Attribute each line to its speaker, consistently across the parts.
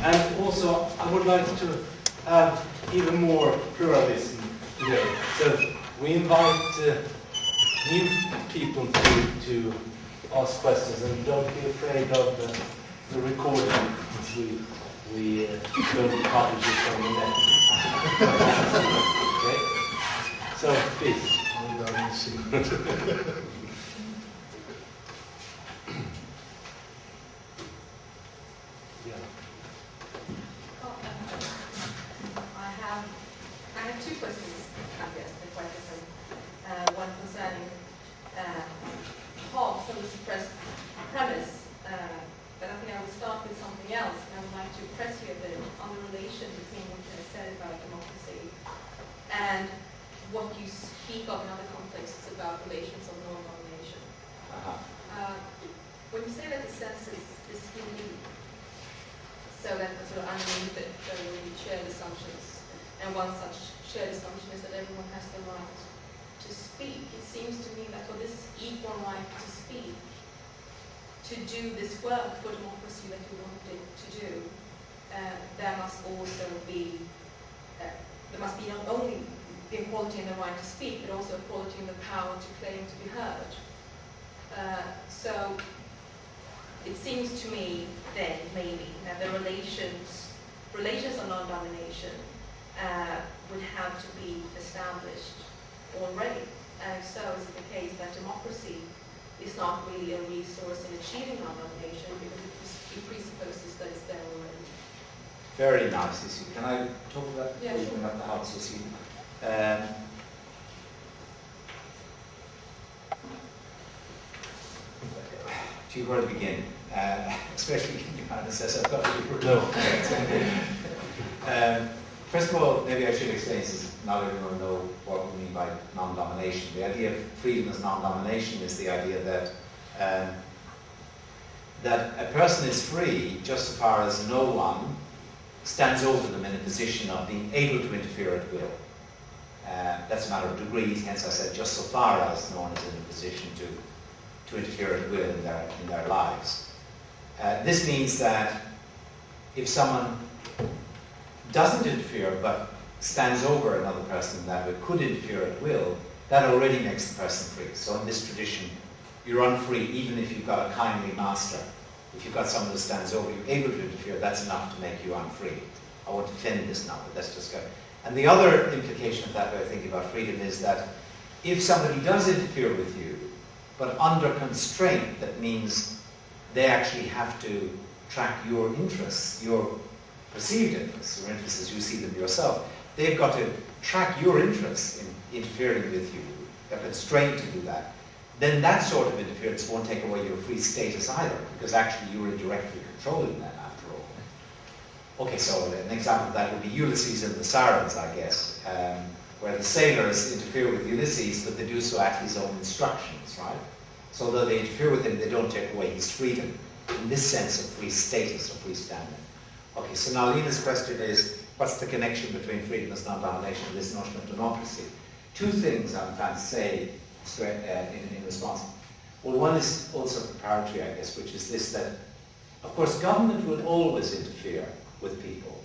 Speaker 1: And also, I would like to have even more pluralism today. So we invite new people to ask questions, and don't be afraid of the recording, since we don't publish it on the net. Okay? So please.
Speaker 2: I have two questions, I guess, they're quite different. One concerning half of the suppressed premise, but I think I will start with something else, and I would like to press you a bit on the relation between what you have said about democracy and what you speak of in other contexts about relations of non-domination. When you say that the census is unique, so that the sort of unlimited, very shared assumptions, and one such shared assumption is that everyone has the right to speak. It seems to me that for this equal right to speak, to do this work for democracy that you wanted to do, there must also be, not only the equality in the right to speak, but also equality in the power to claim to be heard. So it seems to me then, maybe, that the relations of non-domination would have to be established already. And if so, is it the case that democracy is not really a resource in achieving non-domination because it presupposes that it's there already?
Speaker 3: Very nice, Issue. Can I talk about
Speaker 2: yeah, sure.
Speaker 3: About the house issue? Do you want to begin? Especially in the kind of says I've got to be no. First of all, maybe I should explain, since not everyone will know what we mean by non-domination. The idea of freedom as non-domination is the idea that that a person is free just so far as no one stands over them in a position of being able to interfere at will. That's a matter of degrees, hence I said just so far as no one is in a position to interfere at will in their lives. This means that if someone doesn't interfere but stands over another person that could interfere at will, that already makes the person free. So in this tradition, you're unfree even if you've got a kindly master. If you've got someone who stands over you, able to interfere, that's enough to make you unfree. I won't defend this now, but that's just good. And the other implication of that way of thinking about freedom is that if somebody does interfere with you, but under constraint, that means they actually have to track your interests, your perceived interests, your interests as you see them yourself. They've got to track your interests in interfering with you. They're constrained to do that. Then that sort of interference won't take away your free status either, because actually you're indirectly controlling that after all. Okay, so an example of that would be Ulysses and the Sirens, I guess, where the sailors interfere with Ulysses, but they do so at his own instructions, right? So although they interfere with him, they don't take away his freedom, in this sense of free status or free standing. Okay, so now Lena's question is, what's the connection between freedom as non-domination and this notion of democracy? Two things I'm trying to say in response. Well, one is also preparatory, I guess, which is this, that, of course, government will always interfere with people.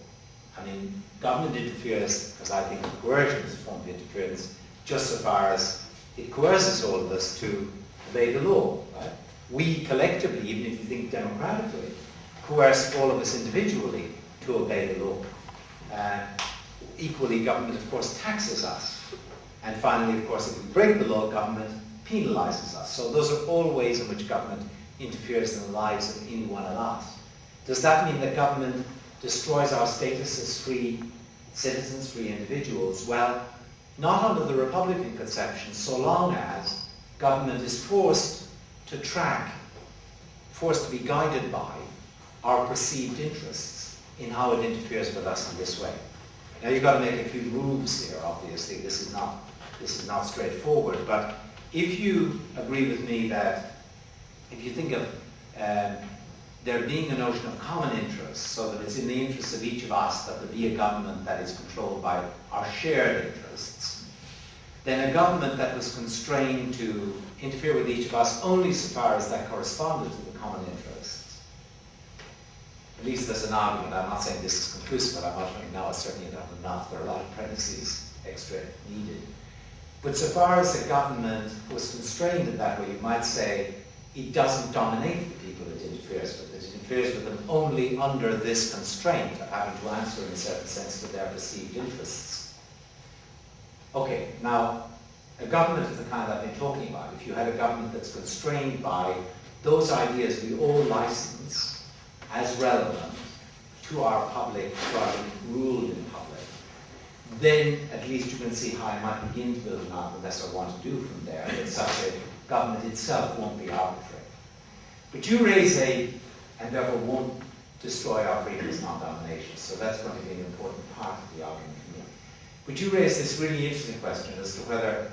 Speaker 3: I mean, government interferes, as I think coercion is a form of interference, just so far as it coerces all of us to obey the law, right? We collectively, even if you think democratically, coerce all of us individually to obey the law. Equally, government, of course, taxes us. And finally, of course, if we break the law, government penalizes us. So those are all ways in which government interferes in the lives of anyone and us. Does that mean that government destroys our status as free citizens, free individuals? Well, not under the Republican conception, so long as government is forced to track, forced to be guided by our perceived interests in how it interferes with us in this way. Now you've got to make a few moves here, obviously. This is not straightforward, but if you agree with me that if you think of there being a notion of common interest, so that it's in the interests of each of us that there be a government that is controlled by our shared interests, then a government that was constrained to interfere with each of us only so far as that corresponded to the common interests least there's an argument. I'm not saying this is conclusive, but I'm not saying no, it's certainly not enough. There are a lot of premises extra needed. But so far as the government was constrained in that way, you might say it doesn't dominate the people it interferes with. It interferes with them only under this constraint of having to answer in a certain sense to their perceived interests. Okay, now, a government of the kind I've been talking about, if you had a government that's constrained by those ideas we all license as relevant to our public, to our ruled in public, then at least you can see how I might begin to build an argument. That's what I want to do from there. That such a government itself won't be arbitrary. But you raise and therefore won't destroy our freedom as non-domination. So that's going to be an important part of the argument here. But you raise this really interesting question as to whether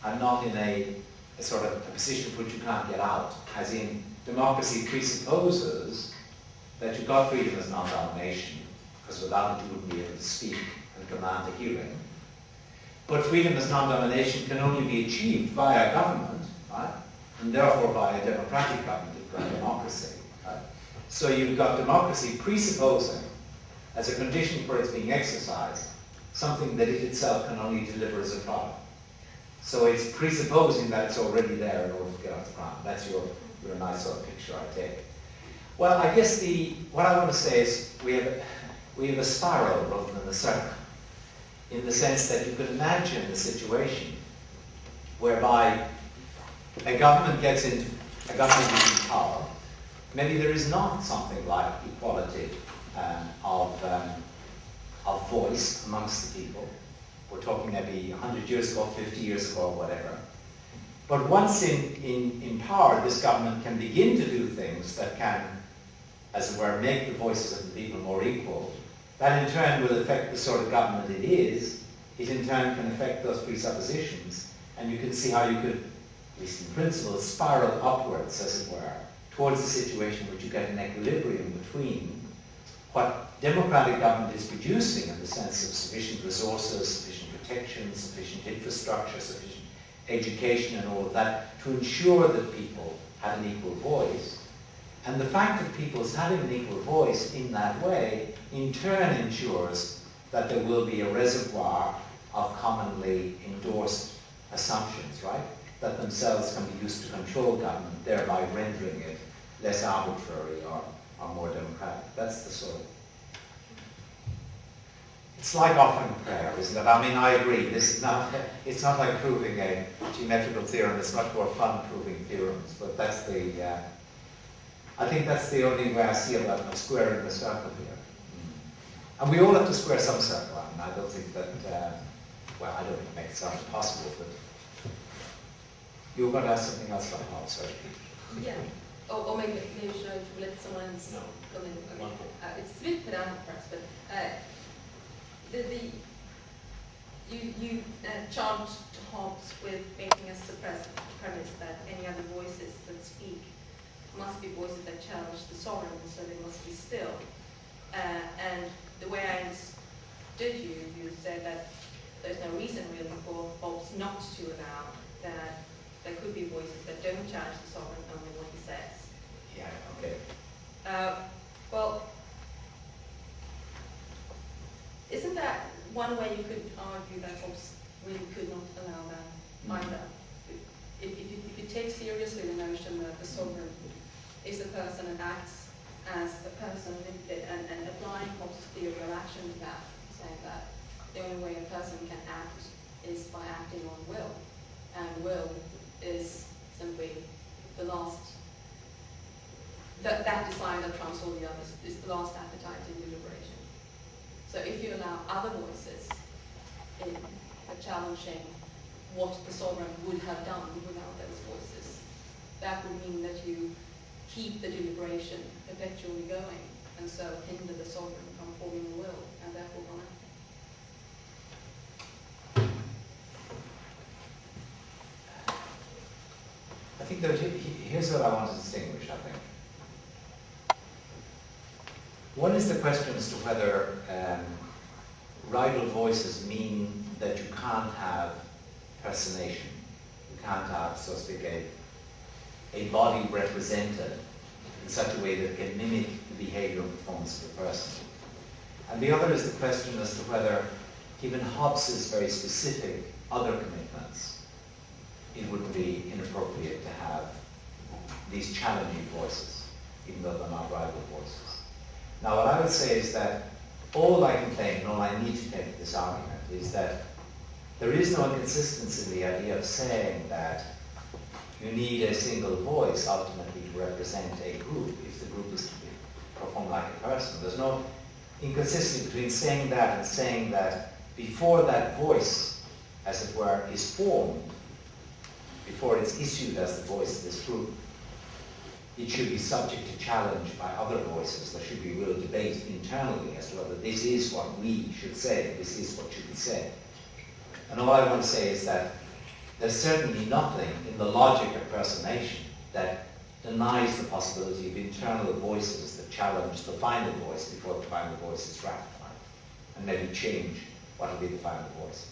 Speaker 3: I'm not in a sort of a position from which you can't get out, as in democracy presupposes that you've got freedom as non-domination, because without it you wouldn't be able to speak and command a hearing. But freedom as non-domination can only be achieved via government, right? And therefore by a democratic government, you've got democracy. Right? So you've got democracy presupposing, as a condition for its being exercised, something that it itself can only deliver as a product. So it's presupposing that it's already there in order to get off the ground. That's your nice sort of picture, I take. Well, I guess what I want to say is we have a spiral rather than a circle, in the sense that you could imagine the situation whereby a government is in power. Maybe there is not something like equality of voice amongst the people. We're talking maybe 100 years ago, 50 years ago, whatever. But once in power, this government can begin to do things that can, as it were, make the voices of the people more equal. That in turn will affect the sort of government it is. It in turn can affect those presuppositions. And you can see how you could, at least in principle, spiral upwards, as it were, towards a situation in which you get an equilibrium between what democratic government is producing in the sense of sufficient resources, sufficient protection, sufficient infrastructure, sufficient education and all of that to ensure that people have an equal voice. And the fact of people's having an equal voice in that way in turn ensures that there will be a reservoir of commonly endorsed assumptions, right? That themselves can be used to control government, thereby rendering it less arbitrary or more democratic. That's the sort of... It's like offering prayer, isn't it? I mean, I agree. It's not like proving a geometrical theorem. It's much more fun proving theorems. But that's I think that's the only way I see it, like squaring the circle here. And we all have to square some circle. I mean, I don't think that, well, I don't think it makes it sound impossible, but you were going to ask something else about how, sorry.
Speaker 2: Yeah. Or maybe should I let someone else come in? Okay. It's a bit pedantic perhaps, but you charged Hobbes with making us suppress the premise that any other voices that speak must be voices that challenge the sovereign, so they must be still. And the way I understood you said that there's no reason really for Hobbes not to allow that there could be voices that don't challenge the sovereign, only what he says.
Speaker 3: Yeah, okay.
Speaker 2: Well, isn't that one way you could argue that Hobbes really could not allow that either? If you take seriously the notion that the sovereign is a person and acts as a person, and applying Hobbes' theory of action to that, saying that the only way a person can act is by acting on will, and will is simply the last, that desire that trumps all the others is the last appetite in deliberation. So if you allow other voices in challenging what the sovereign would have done without those voices, that would mean that you keep the deliberation perpetually going, and so hinder the sovereign from forming a will, and therefore from acting.
Speaker 3: I think that here's what I want to distinguish, I think. One is the question as to whether rival voices mean that you can't have personation. You can't have, so to speak, a body represented in such a way that it can mimic the behavior and performance of the person. And the other is the question as to whether, given Hobbes's very specific other commitments, it would be inappropriate to have these challenging voices, even though they're not rival voices. Now, what I would say is that all I can claim, and all I need to take this argument, is that there is no inconsistency in the idea of saying that you need a single voice ultimately to represent a group if the group is to be perform like a person. There's no inconsistency between saying that and saying that before that voice, as it were, is formed, before it's issued as the voice of this group, it should be subject to challenge by other voices. There should be real debate internally as to whether this is what we should say, this is what should be said. And all I want to say is that there's certainly nothing in the logic of personation that denies the possibility of internal voices that challenge the final voice before the final voice is ratified, and maybe change what will be the final voice.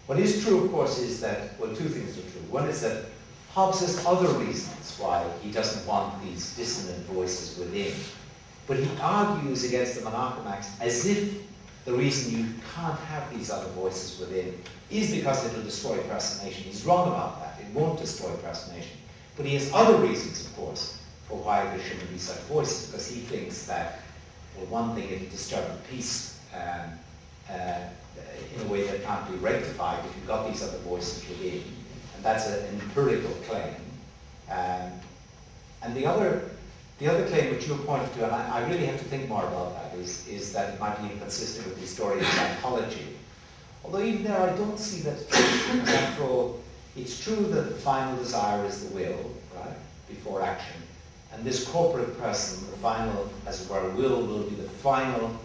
Speaker 3: What is true, of course, is that, well, two things are true. One is that Hobbes has other reasons why he doesn't want these dissonant voices within, but he argues against the monochromax as if the reason you can't have these other voices within is because it will destroy personation. He's wrong about that. It won't destroy personation. But he has other reasons, of course, for why there shouldn't be such voices, because he thinks that, well, one thing, it'll disturb the peace in a way that can't be rectified if you've got these other voices within. And that's an empirical claim. And the other claim which you pointed to, and I really have to think more about that, is that it might be inconsistent with the story of psychology. Although even there I don't see that because after all, it's true that the final desire is the will, right, before action. And this corporate person, the final, as it were, will be the final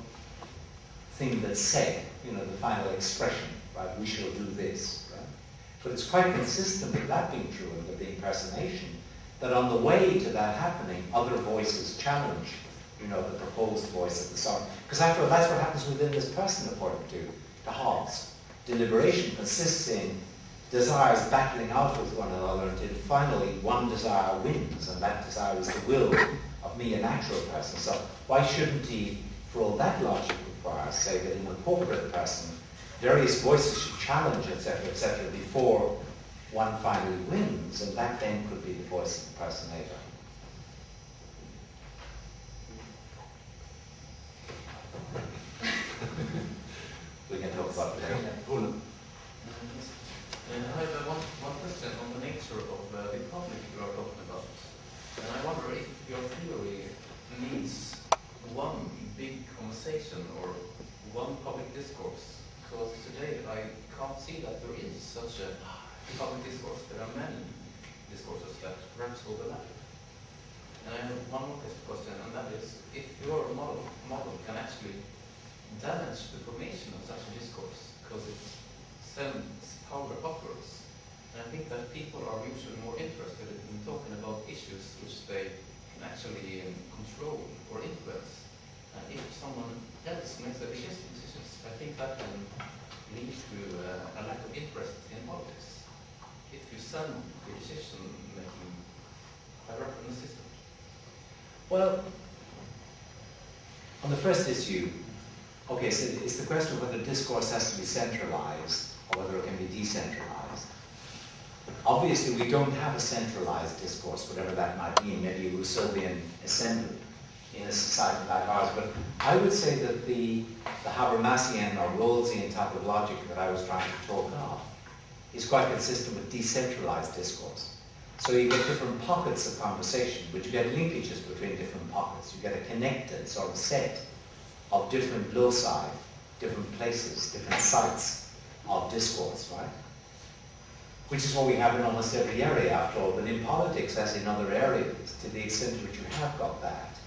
Speaker 3: thing that's said, the final expression, right, we shall do this, right? But it's quite consistent with that being true and with the impersonation, that on the way to that happening, other voices challenge, the proposed voice of the sovereign. Because after all, that's what happens within this person, according to Hobbes. Deliberation consists in desires battling out with one another until finally one desire wins, and that desire is the will of me, a natural person. So why shouldn't he, for all that logic requires, say that in a corporate person, various voices should challenge, etc., before one finally wins, and that then could be the voice of the personator. We can talk about it later.
Speaker 4: I have one question on the nature of the public you are talking about. And I wonder if your theory needs one big conversation or one public discourse. Because today I can't see that there is such a public discourse. There are many discourses that perhaps overlap. And I have one more question, and that is, if your model can actually damage the formation of such a discourse, because it sends power upwards. And I think that people are usually more interested in talking about issues which they can actually control or influence. And if someone else makes the decisions, I think that can lead to a lack of interest in politics. If you send the decision making directly in the system.
Speaker 3: Well, on the first issue, okay, so it's the question of whether discourse has to be centralized or whether it can be decentralized. Obviously, we don't have a centralized discourse, whatever that might mean, maybe a Rousseauian assembly in a society like ours. But I would say that the Habermasian or Rawlsian type of logic that I was trying to talk of is quite consistent with decentralized discourse. So you get different pockets of conversation, but you get linkages between different pockets. You get a connected sort of set of different loci, different places, different sites of discourse, right? Which is what we have in almost every area, after all. But in politics, as in other areas, to the extent to which you have got that,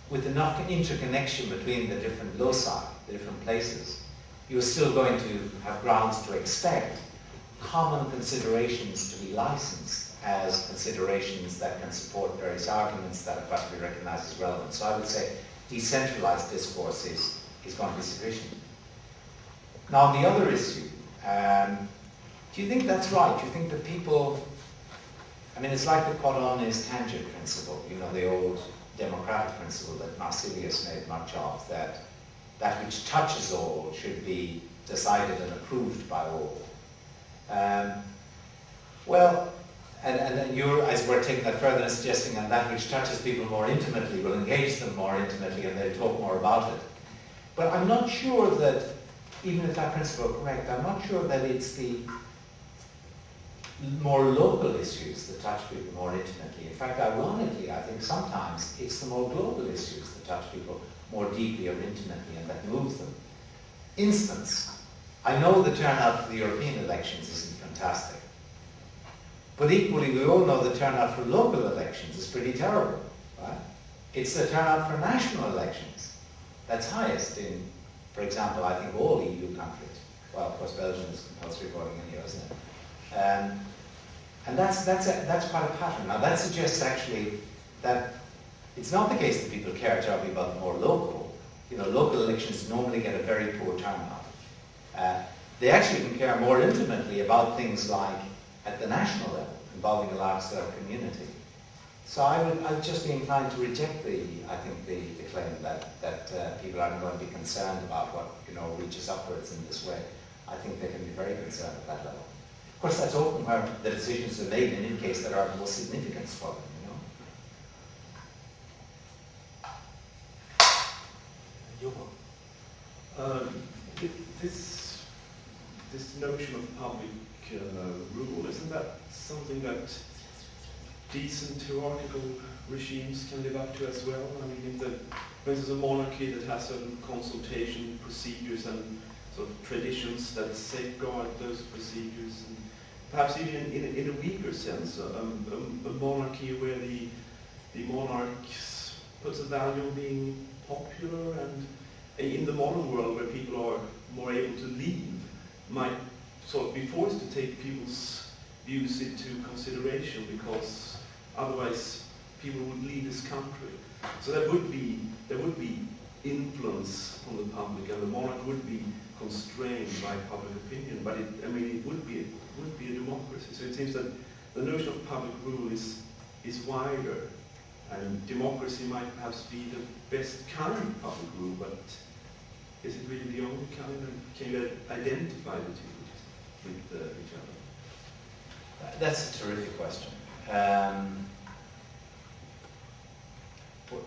Speaker 3: with enough interconnection between the different loci, the different places, you're still going to have grounds to expect common considerations to be licensed as considerations that can support various arguments that have got to be recognized as relevant. So I would say decentralized discourse is going to be sufficient. Now, on the other issue, do you think that's right? Do you think that people, I mean, it's like the Coton's tangent principle, the old democratic principle that Marsilius made much of, that that which touches all should be decided and approved by all. And you're, as we're taking that further and suggesting that that which touches people more intimately will engage them more intimately and they'll talk more about it. But I'm not sure that, even if that principle is correct, I'm not sure that it's the more local issues that touch people more intimately. In fact, ironically, I think sometimes it's the more global issues that touch people more deeply or intimately and that moves them. Instance, I know the turnout for the European elections isn't fantastic. But equally, we all know the turnout for local elections is pretty terrible, right? It's the turnout for national elections that's highest in, for example, I think all EU countries. Well, of course, Belgium is compulsory voting anyway, isn't it? And that's quite a pattern. Now, that suggests actually that it's not the case that people care terribly about the more local. You know, local elections normally get a very poor turnout. They actually can care more intimately about things like at the national level, involving a large scale community. So I'd just be inclined to reject the claim that people aren't going to be concerned about what, you know, reaches upwards in this way. I think they can be very concerned at that level. Of course, that's often where the decisions are made, and in case there are more significance for them, you know.
Speaker 5: This notion of public rule, isn't that something that decent hierarchical regimes can live up to as well? I mean, for instance, a monarchy that has certain consultation procedures and sort of traditions that safeguard those procedures, and perhaps even in a weaker sense, a monarchy where the monarch puts a value on being popular, and in the modern world where people are more able to leave, might sort of be forced to take people's views into consideration, because otherwise people would leave this country. So there would be influence on the public, and the monarch would be constrained by public opinion. But it would be a democracy. So it seems that the notion of public rule is wider, and democracy might perhaps be the best kind of public rule. But is it really the only kind? And can you identify the two with each other?
Speaker 3: That's a terrific question.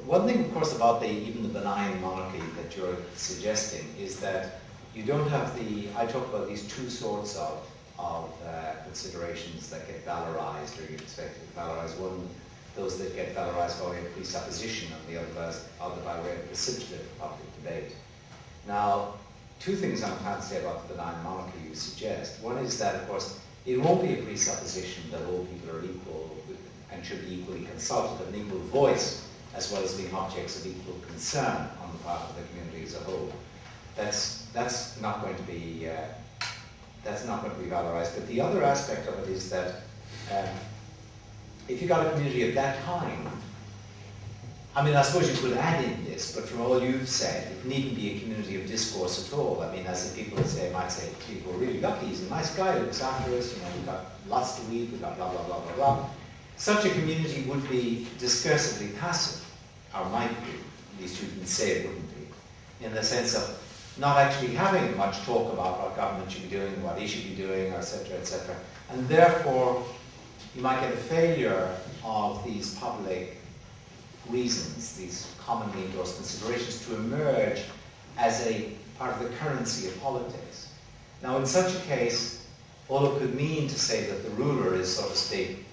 Speaker 3: One thing, of course, about even the benign monarchy that you're suggesting is that you don't have I talk about these two sorts of considerations that get valorized, or you expect to get valorized. One, those that get valorized by way of presupposition, and the other by way of precipitative public debate. Now, two things I'm trying to say about the benign monarchy you suggest. One is that, of course, it won't be a presupposition that all people are equal and should be equally consulted, an equal voice, as well as being objects of equal concern on the part of the community as a whole. That's not going to be valorized. But the other aspect of it is that if you got a community of that kind, I mean, I suppose you could add in this, but from all you've said, it needn't be a community of discourse at all. I mean, as the people might say, people are really lucky, he's a nice guy, looks after us, you know, we've got lots to eat, we've got blah, blah, blah, blah, blah. Such a community would be discursively passive, or might be, at least you can say it wouldn't be, in the sense of not actually having much talk about what government should be doing, what he should be doing, etc., etc. And therefore, you might get a failure of these public reasons, these commonly endorsed considerations, to emerge as a part of the currency of politics. Now, in such a case, all it could mean to say that the ruler is, so to speak,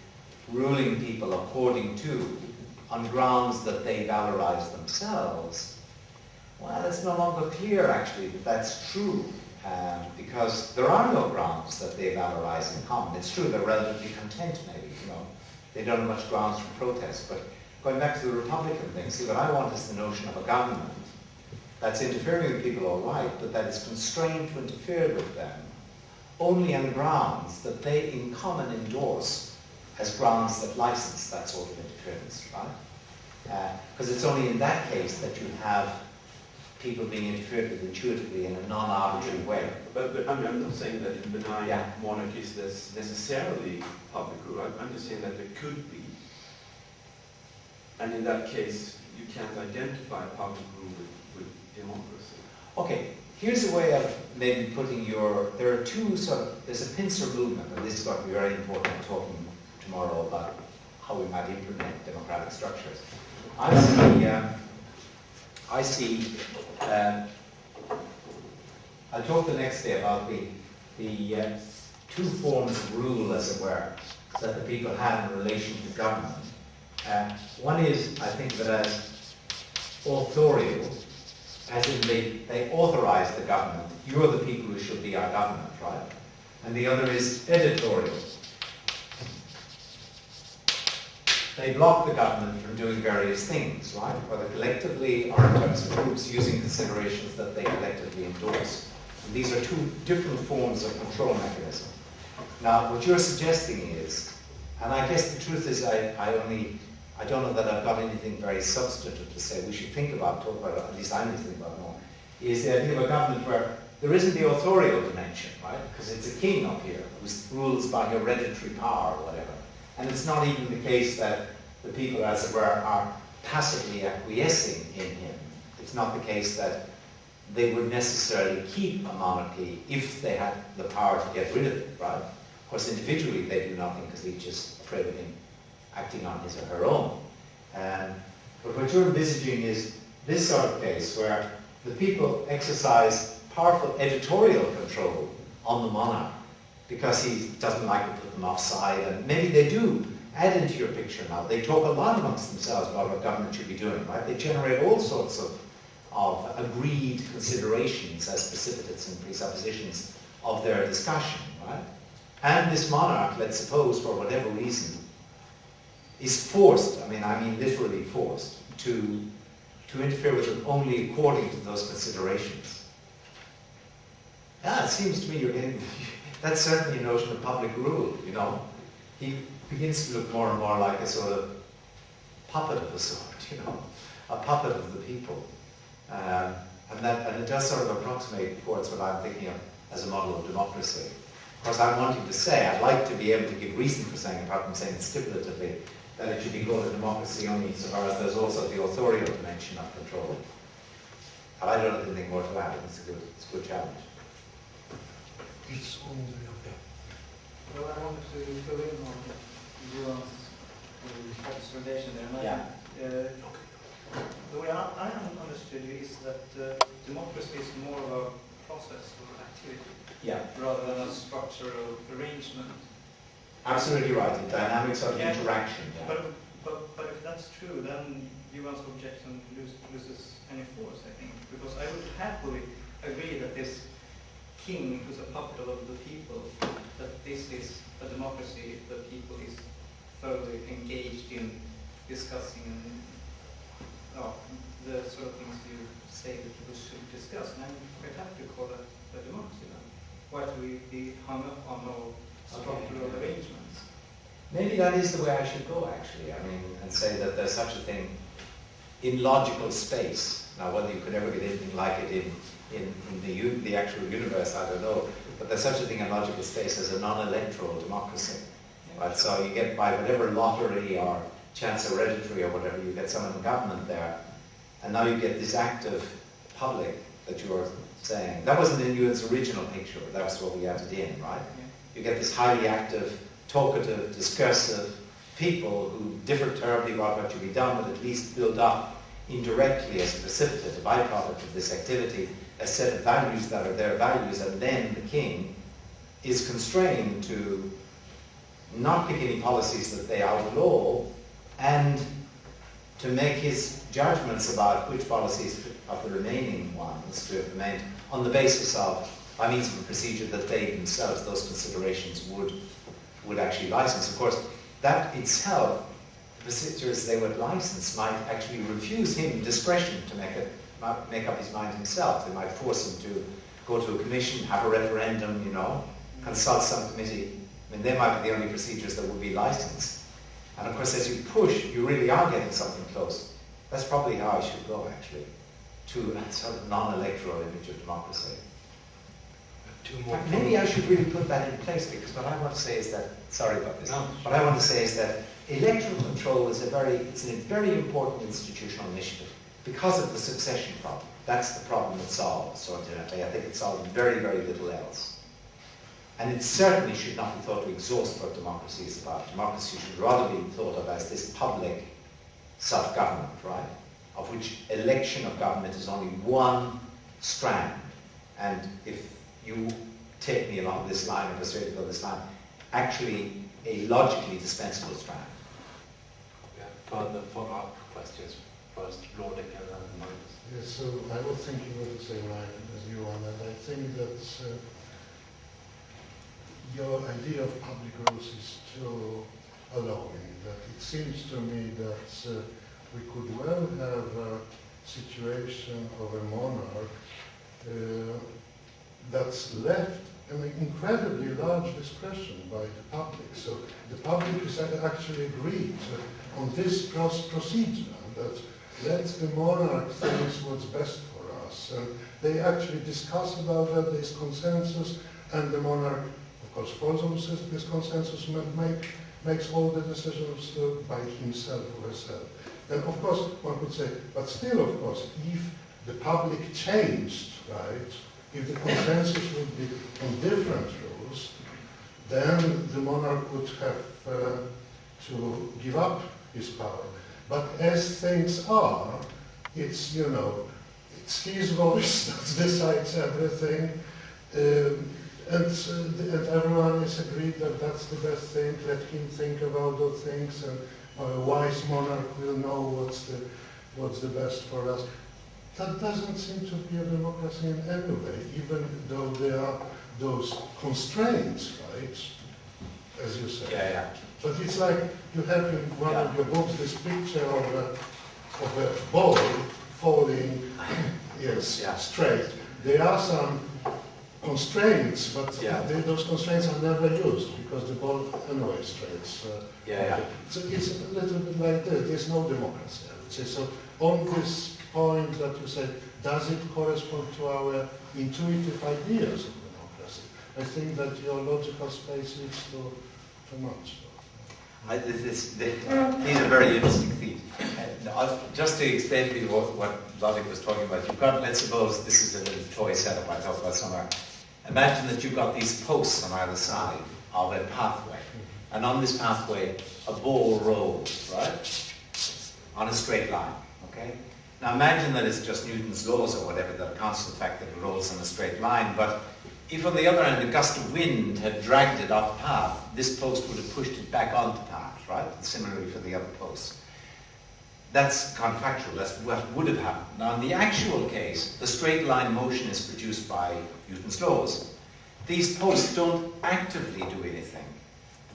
Speaker 3: ruling people according to, on grounds that they valorize themselves, well, it's no longer clear, actually, that that's true, because there are no grounds that they valorize in common. It's true they're relatively content, maybe, you know. They don't have much grounds for protest, but going back to the Republican thing, see, what I want is the notion of a government that's interfering with people all right, but that is constrained to interfere with them only on grounds that they in common endorse as grounds that license that sort of interference, right? Because it's only in that case that you have people being interfered with intuitively in a non-arbitrary way.
Speaker 5: But I'm not saying that in benign monarchies there's necessarily public rule. I'm just saying that there could be. And in that case, you can't identify public rule with democracy.
Speaker 3: Okay, here's a way of maybe putting there are two there's a pincer movement, and this is going to be very important in talking tomorrow about how we might implement democratic structures. I'll talk the next day about the two forms of rule, as it were, that the people have in relation to government. One is, I think, that as authorial, as in they authorize the government. You're the people who should be our government, right? And the other is editorial. They block the government from doing various things, right? Whether collectively or in terms of groups using considerations that they collectively endorse. And these are two different forms of control mechanism. Now, what you're suggesting is, and I guess the truth is I don't know that I've got anything very substantive to say we should talk about, at least I need to think about more, is the idea of a government where there isn't the authorial dimension, right? Because it's a king up here who rules by hereditary power or whatever. And it's not even the case that the people, as it were, are passively acquiescing in him. It's not the case that they would necessarily keep a monarchy if they had the power to get rid of it, right? Of course, individually they do nothing because they're just afraid of him acting on his or her own. But what you're envisaging is this sort of case where the people exercise powerful editorial control on the monarch because he doesn't like to put them offside, and maybe they do add into your picture now. They talk a lot amongst themselves about what government should be doing, right? They generate all sorts of agreed considerations as precipitates and presuppositions of their discussion, right? And this monarch, let's suppose, for whatever reason, is forced, I mean literally forced, to interfere with them only according to those considerations. Yeah, it seems to me you're getting, that's certainly a notion of public rule, you know. He begins to look more and more like a sort of puppet of a sort, you know, a puppet of the people. And it does sort of approximate towards what I'm thinking of as a model of democracy. Of course, I'm wanting to say, I'd like to be able to give reason for saying, apart from saying it stipulatively, that it should be called a democracy only insofar as there's also the authorial dimension of control. And I don't have anything more to add. It's a good challenge.
Speaker 1: It's all the way up there.
Speaker 6: Well, I wanted to fill in on Johan's observation there.
Speaker 3: Yeah.
Speaker 6: The way I understood you is that democracy is more of a process or activity, rather than a structural arrangement.
Speaker 3: Absolutely right. The dynamics of interaction. Yeah.
Speaker 6: But if that's true, then Johan's objection loses any force, I think, because I would happily agree that this king, who's a puppet of the people, that this is a democracy if the people is thoroughly engaged in discussing the sort of things you say that people should discuss. And I'm quite happy to call that a democracy then. Why do we be hung up on all structural arrangements?
Speaker 3: Maybe that is the way I should go, actually. I mean, and say that there's such a thing in logical space. Now, whether you could ever get anything like it in the actual universe, I don't know. But there's such a thing in logical space as a non-electoral democracy. Right? So you get, by whatever lottery or chance hereditary or whatever, you get someone in government there. And now you get this active public that you're saying. That wasn't in Ewan's original picture. That was what we added in, right?
Speaker 6: Yeah.
Speaker 3: You get this highly active, talkative, discursive people who differ terribly about what should be done, but at least build up indirectly as a precipitate, a byproduct of this activity, a set of values that are their values, and then the king is constrained to not pick any policies that they outlaw and to make his judgments about which policies of the remaining ones to implement on the basis of, by means of a procedure that they themselves, those considerations would actually license. Of course, that itself, the procedures they would license might actually refuse him discretion to make up his mind himself. They might force him to go to a commission, have a referendum, you know, consult some committee. I mean, they might be the only procedures that would be licensed. And of course, as you push, you really are getting something close. That's probably how I should go, actually, to a sort of non-electoral image of democracy. Maybe I should really put that in place, because what I want to say is that, sorry about this, what I want to say is that electoral control is it's a very important institutional initiative because of the succession problem. That's the problem it solves. So I think it solves very, very little else. And it certainly should not be thought to exhaust what democracy is about. Democracy should rather be thought of as this public self-government, right? Of which election of government is only one strand. And if you take me along this line or persuade me to go this line, actually a logically dispensable strand.
Speaker 1: Yeah, further follow-up questions. First, Lordic and then Magnus.
Speaker 7: Yes, so I was thinking of the same line as you, and I think that your idea of public rules is too allowing. That it seems to me that we could well have a situation of a monarch that's left an incredibly large discretion by the public. So the public is actually agreed on this procedure, that let the monarch think what's best for us. And they actually discuss about that, there's consensus, and the monarch, of course, follows this consensus and makes all the decisions by himself or herself. Then, of course, one could say, but still, of course, if the public changed, right, if the consensus would be on different rules, then the monarch would have to give up his power. But as things are, it's, you know, it's his voice that decides everything, and everyone is agreed that that's the best thing. Let him think about those things, and a wise monarch will know what's the best for us. That doesn't seem to be a democracy in any way, even though there are those constraints, right? As you say.
Speaker 3: Yeah, yeah.
Speaker 7: But it's like you have in one of your books this picture of a ball falling, yes, straight. There are some constraints, but those constraints are never used because the ball anyway is straight. So it's a little bit like this. There's no democracy, I would say. So on this point that you said, does it correspond to our intuitive ideas of democracy? I think that your logical space is too much.
Speaker 3: These are very interesting themes. Just to explain to you what Lodwick was talking about, you've got, let's suppose, this is a little toy setup I talked about somewhere. Imagine that you've got these posts on either side of a pathway. And on this pathway, a ball rolls, right? On a straight line, okay? Now imagine that it's just Newton's laws or whatever that accounts for the fact that it rolls on a straight line, but if on the other end a gust of wind had dragged it off the path, this post would have pushed it back onto the path, right? And similarly for the other posts. That's counterfactual, that's what would have happened. Now in the actual case, the straight line motion is produced by Newton's laws. These posts don't actively do anything.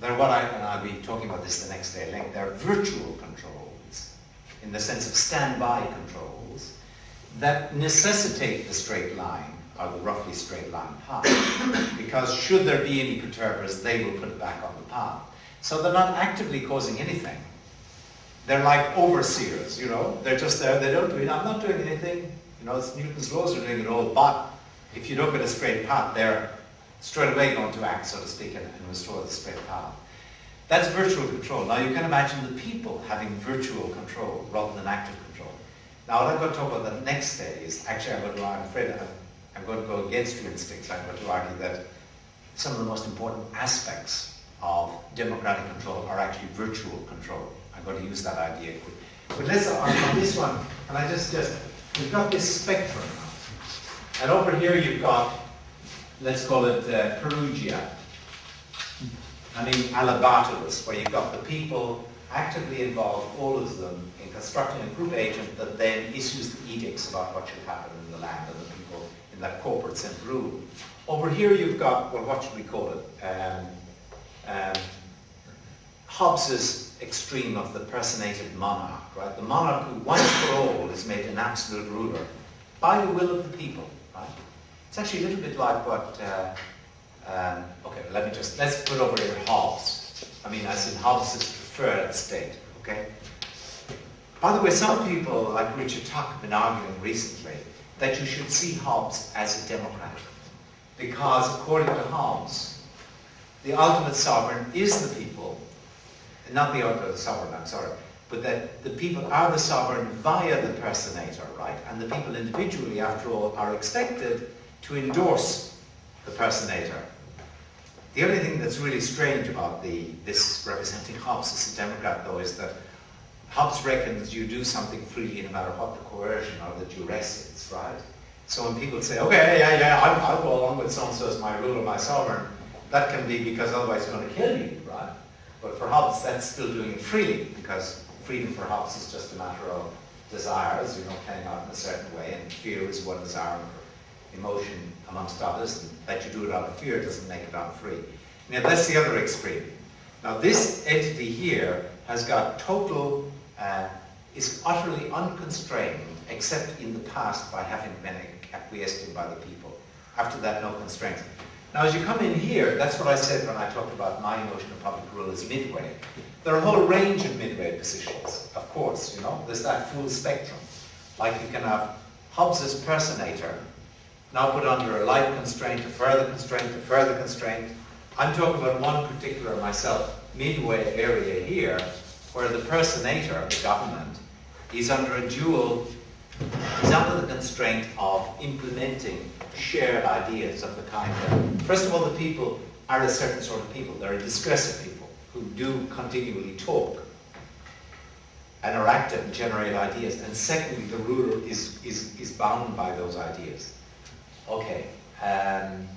Speaker 3: They're and I'll be talking about this the next day at length, they're virtual controls, in the sense of standby controls, that necessitate the straight line, or the roughly straight line path, because should there be any perturbers, they will put it back on the path. So they're not actively causing anything. They're like overseers, you know, they're just there, they don't do it, I'm not doing anything, you know, it's Newton's laws are doing it all, but if you look at a straight path, they're straight away going to act, so to speak, and restore the straight path. That's virtual control. Now you can imagine the people having virtual control rather than active control. Now what I'm going to talk about the next day is, actually I'm afraid I'm going to go against your instincts. I'm going to argue that some of the most important aspects of democratic control are actually virtual control. I'm going to use that idea. But let's, on this one, and I just we've got this spectrum. And over here you've got, let's call it Perugia. I mean, Alabatus, where you've got the people actively involved, all of them, in constructing a group agent that then issues the edicts about what should happen in the land and the people in that corporate sense rule. Over here you've got, well, what should we call it? Hobbes's extreme of the personated monarch, right? The monarch who once for all is made an absolute ruler by the will of the people, right? It's actually a little bit like what, okay, let's put over here Hobbes. I mean, as in Hobbes's preferred state, okay? By the way, some people, like Richard Tuck, have been arguing recently that you should see Hobbes as a democrat. Because according to Hobbes, the ultimate sovereign is the people, not the sovereign, I'm sorry, but that the people are the sovereign via the personator, right? And the people individually, after all, are expected to endorse the personator. The only thing that's really strange about this representing Hobbes as a Democrat, though, is that Hobbes reckons you do something freely no matter what the coercion or the duress is, right? So when people say, okay, yeah, I'll go along with so-and-so as my ruler, my sovereign, that can be because otherwise he's going to kill you, right? But for Hobbes, that's still doing it freely, because freedom for Hobbes is just a matter of desires, playing out in a certain way, and fear is one desire for emotion amongst others, and that you do it out of fear doesn't make it unfree. Now that's the other extreme. Now this entity here has got total, is utterly unconstrained, except in the past by having been acquiesced in by the people. After that, no constraints. Now as you come in here, that's what I said when I talked about my notion of public rule as midway. There are a whole range of midway positions, of course, there's that full spectrum. Like you can have Hobbes' personator, now put under a light constraint, a further constraint, a further constraint. I'm talking about one particular, myself, midway area here, where the personator, the government, is under a dual, is under the constraint of implementing shared ideas of the kind that, first of all, the people are a certain sort of people. They're a discursive people who do continually talk and are active and generate ideas. And secondly, the ruler is bound by those ideas. Okay. And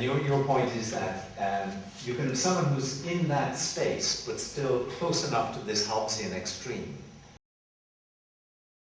Speaker 3: your point is that you can have someone who's in that space, but still close enough to this Hobbesian extreme,